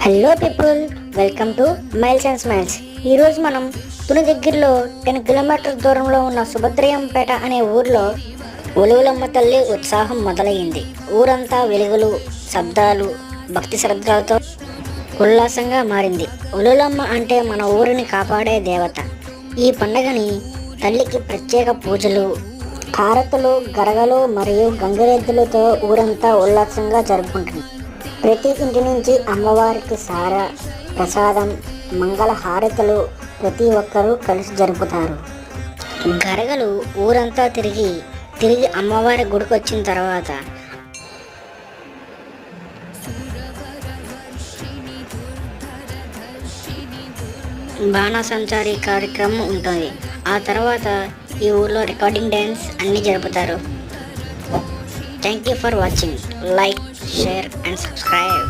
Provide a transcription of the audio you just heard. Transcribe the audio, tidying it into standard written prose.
Hello people, welcome to miles and smiles. ఈరోజు మనం తుని దగ్గరలో 10 కిలోమీటర్ల దూరంలో ఉన్న సుభద్రయంపేట అనే ఊర్లో ఒలువులమ్మ తల్లి ఉత్సాహం మొదలయ్యింది. ఊరంతా వెలుగులు, శబ్దాలు, భక్తి శ్రద్ధలతో ఉల్లాసంగా మారింది. ఒలువులమ్మ అంటే మన ఊరిని కాపాడే దేవత. ఈ పండుగని తల్లికి ప్రత్యేక పూజలు, హారతులు, గరగలు మరియు గంగిరెద్దులతో ఊరంతా ఉల్లాసంగా జరుపుకుంటుంది. ప్రతి ఇంటి నుంచి అమ్మవారికి సార, ప్రసాదం, మంగళ హారతులు ప్రతి ఒక్కరూ కలిసి జరుపుతారు. గరగలు ఊరంతా తిరిగి అమ్మవారి గుడికి వచ్చిన తర్వాత బాణాసంచారి కార్యక్రమం ఉంటుంది. ఆ తర్వాత ఈ ఊర్లో రికార్డింగ్ డ్యాన్స్ అన్నీ జరుపుతారు. Thank you for watching. Like, share and subscribe.